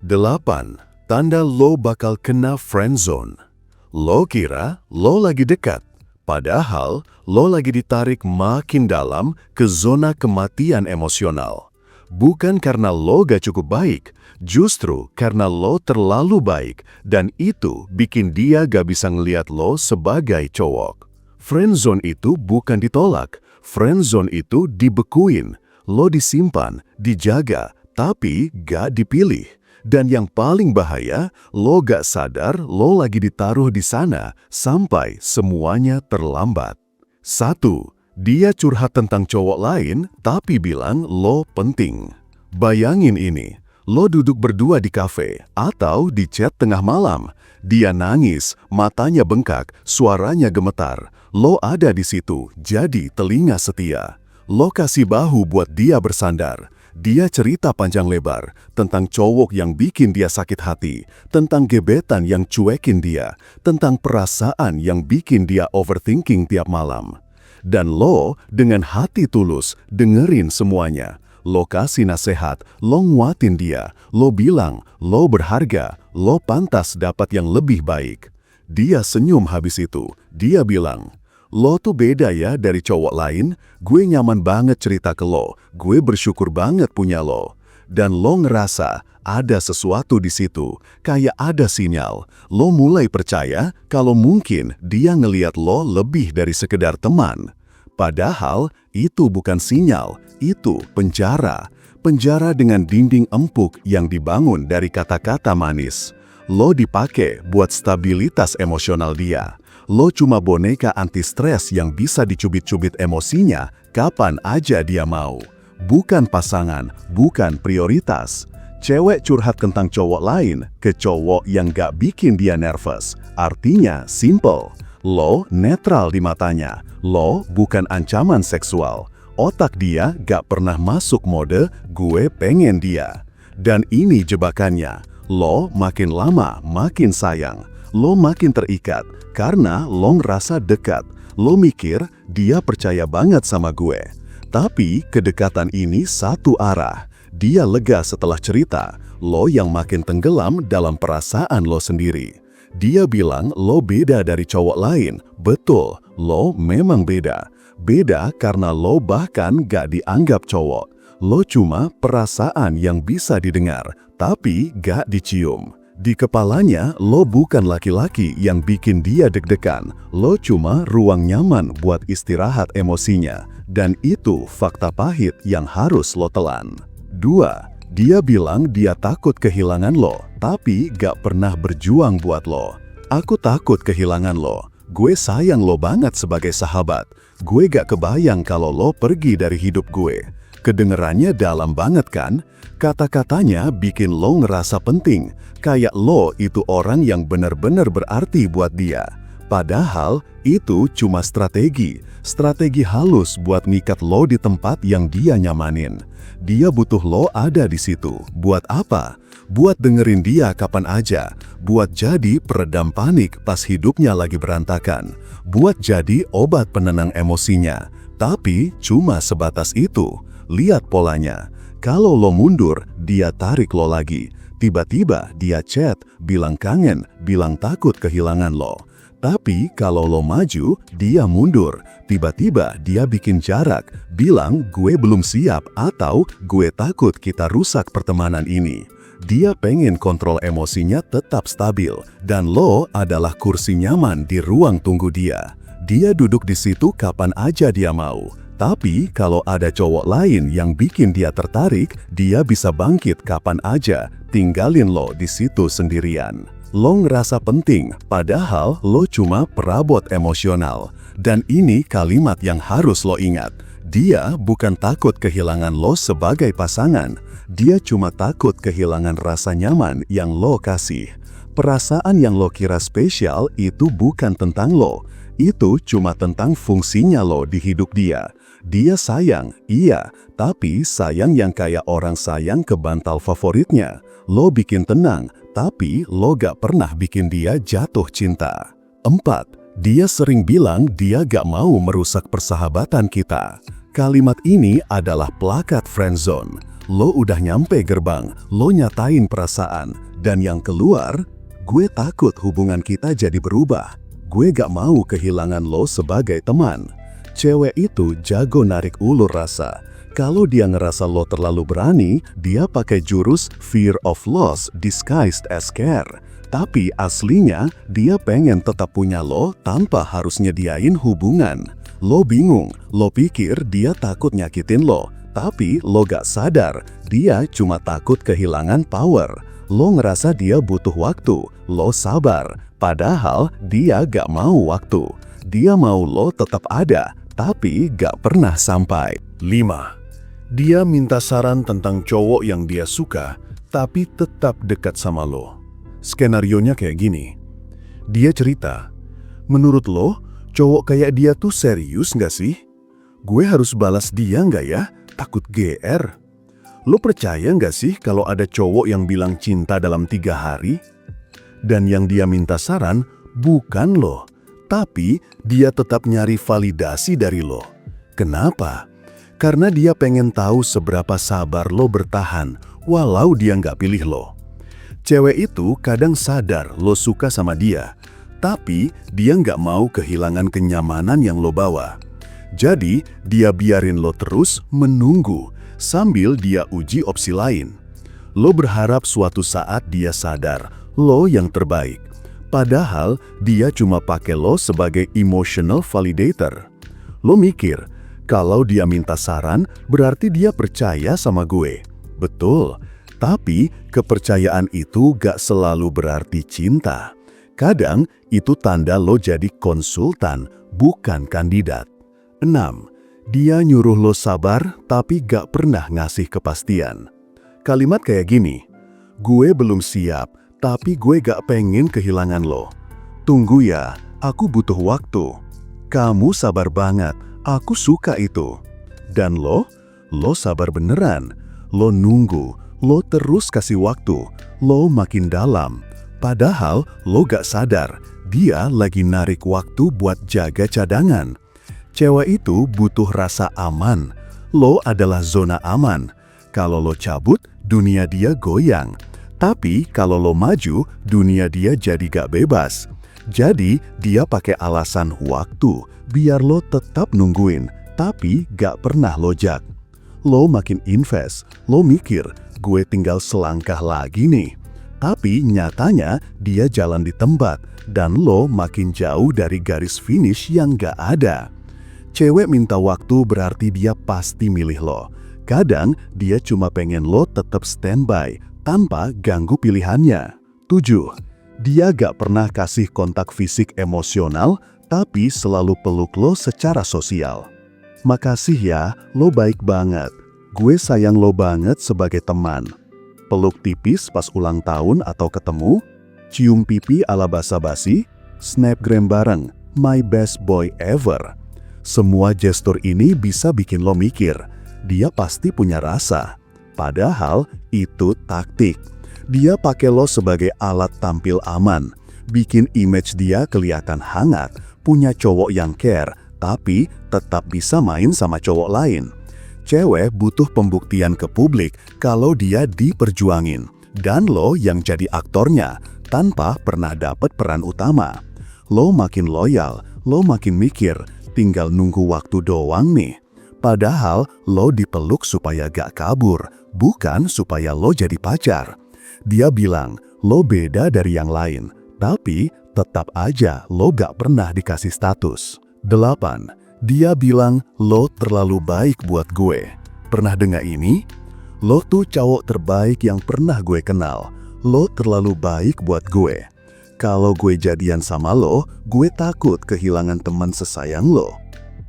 8. Tanda lo bakal kena friendzone. Lo kira lo lagi dekat, padahal lo lagi ditarik makin dalam ke zona kematian emosional. Bukan karena lo gak cukup baik, justru karena lo terlalu baik dan itu bikin dia gak bisa ngeliat lo sebagai cowok. Friendzone itu bukan ditolak, friendzone itu dibekuin. Lo disimpan, dijaga, tapi gak dipilih. Dan yang paling bahaya, lo gak sadar lo lagi ditaruh di sana sampai semuanya terlambat. 1. Dia curhat tentang cowok lain tapi bilang lo penting. Bayangin ini, lo duduk berdua di kafe atau di chat tengah malam. Dia nangis, matanya bengkak, suaranya gemetar. Lo ada di situ, jadi telinga setia. Lo kasih bahu buat dia bersandar. Dia cerita panjang lebar tentang cowok yang bikin dia sakit hati, tentang gebetan yang cuekin dia, tentang perasaan yang bikin dia overthinking tiap malam. Dan lo dengan hati tulus dengerin semuanya. Lo kasih nasihat, lo nguatin dia, lo bilang lo berharga, lo pantas dapat yang lebih baik. Dia senyum habis itu, dia bilang, "Lo tuh beda ya dari cowok lain, gue nyaman banget cerita ke lo, gue bersyukur banget punya lo." Dan lo ngerasa ada sesuatu di situ, kayak ada sinyal. Lo mulai percaya kalau mungkin dia ngeliat lo lebih dari sekedar teman. Padahal itu bukan sinyal, itu penjara. Penjara dengan dinding empuk yang dibangun dari kata-kata manis. Lo dipakai buat stabilitas emosional dia. Lo cuma boneka anti-stres yang bisa dicubit-cubit emosinya kapan aja dia mau. Bukan pasangan, bukan prioritas. Cewek curhat tentang cowok lain ke cowok yang gak bikin dia nervous. Artinya simple. Lo netral di matanya. Lo bukan ancaman seksual. Otak dia gak pernah masuk mode gue pengen dia. Dan ini jebakannya. Lo makin lama makin sayang. Lo makin terikat karena lo ngerasa dekat. Lo mikir dia percaya banget sama gue. Tapi kedekatan ini satu arah. Dia lega setelah cerita. Lo yang makin tenggelam dalam perasaan lo sendiri. Dia bilang lo beda dari cowok lain. Betul, lo memang beda. Beda karena lo bahkan gak dianggap cowok. Lo cuma perasaan yang bisa didengar, tapi gak dicium. Di kepalanya, lo bukan laki-laki yang bikin dia deg-degan. Lo cuma ruang nyaman buat istirahat emosinya. Dan itu fakta pahit yang harus lo telan. 2. Dia bilang dia takut kehilangan lo, tapi gak pernah berjuang buat lo. Aku takut kehilangan lo. Gue sayang lo banget sebagai sahabat. Gue gak kebayang kalau lo pergi dari hidup gue. Kedengerannya dalam banget kan? Kata-katanya bikin lo ngerasa penting, kayak lo itu orang yang benar-benar berarti buat dia. Padahal itu cuma strategi halus buat ngikat lo di tempat yang dia nyamanin. Dia butuh lo ada di situ. Buat apa? Buat dengerin dia kapan aja. Buat jadi peredam panik pas hidupnya lagi berantakan. Buat jadi obat penenang emosinya. Tapi cuma sebatas itu. Lihat polanya. Kalau lo mundur, dia tarik lo lagi. Tiba-tiba dia chat, bilang kangen, bilang takut kehilangan lo. Tapi kalau lo maju, dia mundur. Tiba-tiba dia bikin jarak, bilang gue belum siap atau gue takut kita rusak pertemanan ini. Dia pengen kontrol emosinya tetap stabil dan lo adalah kursi nyaman di ruang tunggu dia. Dia duduk di situ kapan aja dia mau. Tapi kalau ada cowok lain yang bikin dia tertarik, dia bisa bangkit kapan aja, tinggalin lo di situ sendirian. Lo ngerasa penting, padahal lo cuma perabot emosional. Dan ini kalimat yang harus lo ingat. Dia bukan takut kehilangan lo sebagai pasangan. Dia cuma takut kehilangan rasa nyaman yang lo kasih. Perasaan yang lo kira spesial itu bukan tentang lo. Itu cuma tentang fungsinya lo di hidup dia. Dia sayang, iya, tapi sayang yang kayak orang sayang ke bantal favoritnya. Lo bikin tenang, tapi lo gak pernah bikin dia jatuh cinta. 4. Dia sering bilang dia gak mau merusak persahabatan kita. Kalimat ini adalah plakat friendzone. lo udah nyampe gerbang, lo nyatain perasaan. Dan yang keluar, gue takut hubungan kita jadi berubah. Gue gak mau kehilangan lo sebagai teman. Cewek itu jago narik ulur rasa. Kalau dia ngerasa lo terlalu berani, dia pakai jurus fear of loss disguised as care. Tapi aslinya, dia pengen tetap punya lo tanpa harus nyediain hubungan. Lo bingung, lo pikir dia takut nyakitin lo. Tapi lo gak sadar, dia cuma takut kehilangan power. Lo ngerasa dia butuh waktu, lo sabar. Padahal dia gak mau waktu. Dia mau lo tetap ada, tapi gak pernah sampai. 5. Dia minta saran tentang cowok yang dia suka, tapi tetap dekat sama lo. Skenarionya kayak gini. Dia cerita, menurut lo, cowok kayak dia tuh serius gak sih? Gue harus balas dia gak ya? Takut GR. Lo percaya gak sih kalau ada cowok yang bilang cinta dalam 3 hari? Dan yang dia minta saran bukan lo, tapi dia tetap nyari validasi dari lo. Kenapa? Karena dia pengen tahu seberapa sabar lo bertahan, walau dia nggak pilih lo. Cewek itu kadang sadar lo suka sama dia, tapi dia nggak mau kehilangan kenyamanan yang lo bawa. Jadi, dia biarin lo terus menunggu, sambil dia uji opsi lain. Lo berharap suatu saat dia sadar, lo yang terbaik. Padahal, dia cuma pakai lo sebagai emotional validator. Lo mikir, kalau dia minta saran, berarti dia percaya sama gue. Betul, tapi kepercayaan itu gak selalu berarti cinta. Kadang itu tanda lo jadi konsultan, bukan kandidat. 6. Dia nyuruh lo sabar, tapi gak pernah ngasih kepastian. Kalimat kayak gini, gue belum siap, tapi gue gak pengen kehilangan lo. Tunggu ya, aku butuh waktu. Kamu sabar banget. Aku suka itu. Dan lo sabar beneran. Lo nunggu, lo terus kasih waktu, lo makin dalam. Padahal lo gak sadar, dia lagi narik waktu buat jaga cadangan. Cewek itu butuh rasa aman. Lo adalah zona aman. Kalau lo cabut, dunia dia goyang. Tapi kalau lo maju, dunia dia jadi gak bebas. Jadi dia pakai alasan waktu, biar lo tetap nungguin, tapi gak pernah lojak. Lo makin invest, lo mikir, gue tinggal selangkah lagi nih. Tapi nyatanya dia jalan di tempat, dan lo makin jauh dari garis finish yang gak ada. Cewek minta waktu berarti dia pasti milih lo. Kadang dia cuma pengen lo tetap standby, tanpa ganggu pilihannya. 7. Dia gak pernah kasih kontak fisik emosional, tapi selalu peluk lo secara sosial. Makasih ya, lo baik banget. Gue sayang lo banget sebagai teman. Peluk tipis pas ulang tahun atau ketemu, cium pipi ala basa-basi, snapgram bareng, my best boy ever. Semua gestur ini bisa bikin lo mikir, dia pasti punya rasa. Padahal itu taktik. Dia pakai lo sebagai alat tampil aman, bikin image dia kelihatan hangat, punya cowok yang care, tapi tetap bisa main sama cowok lain. Cewek butuh pembuktian ke publik kalau dia diperjuangin, dan lo yang jadi aktornya tanpa pernah dapat peran utama. Lo makin loyal, lo makin mikir, tinggal nunggu waktu doang nih. Padahal lo dipeluk supaya gak kabur, bukan supaya lo jadi pacar. Dia bilang, lo beda dari yang lain, tapi tetap aja lo gak pernah dikasih status. 8. Dia bilang, lo terlalu baik buat gue. Pernah dengar ini? Lo tuh cowok terbaik yang pernah gue kenal. Lo terlalu baik buat gue. Kalau gue jadian sama lo, gue takut kehilangan teman sesayang lo.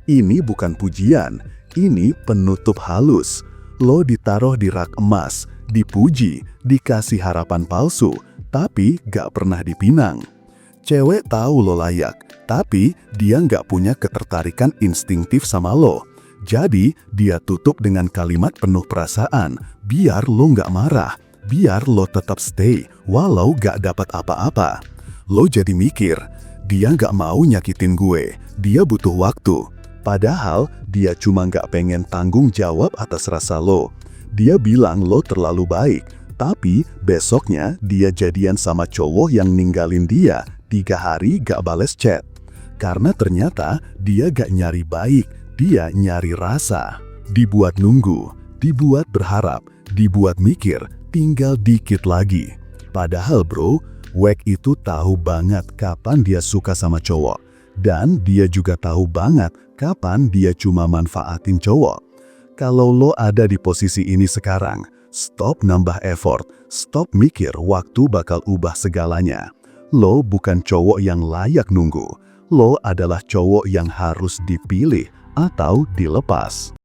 Ini bukan pujian, ini penutup halus. Lo ditaruh di rak emas, dipuji, dikasih harapan palsu, tapi gak pernah dipinang. Cewek tahu lo layak, tapi dia gak punya ketertarikan instingtif sama lo. Jadi, dia tutup dengan kalimat penuh perasaan, biar lo gak marah, biar lo tetap stay, walau gak dapat apa-apa. Lo jadi mikir, dia gak mau nyakitin gue, dia butuh waktu. Padahal, dia cuma gak pengen tanggung jawab atas rasa lo. Dia bilang lo terlalu baik, tapi besoknya dia jadian sama cowok yang ninggalin dia 3 hari gak bales chat. Karena ternyata dia gak nyari baik, dia nyari rasa. Dibuat nunggu, dibuat berharap, dibuat mikir, tinggal dikit lagi. Padahal bro, Wek itu tahu banget kapan dia suka sama cowok. Dan dia juga tahu banget kapan dia cuma manfaatin cowok. Kalau lo ada di posisi ini sekarang, stop nambah effort, stop mikir waktu bakal ubah segalanya. Lo bukan cowok yang layak nunggu. Lo adalah cowok yang harus dipilih atau dilepas.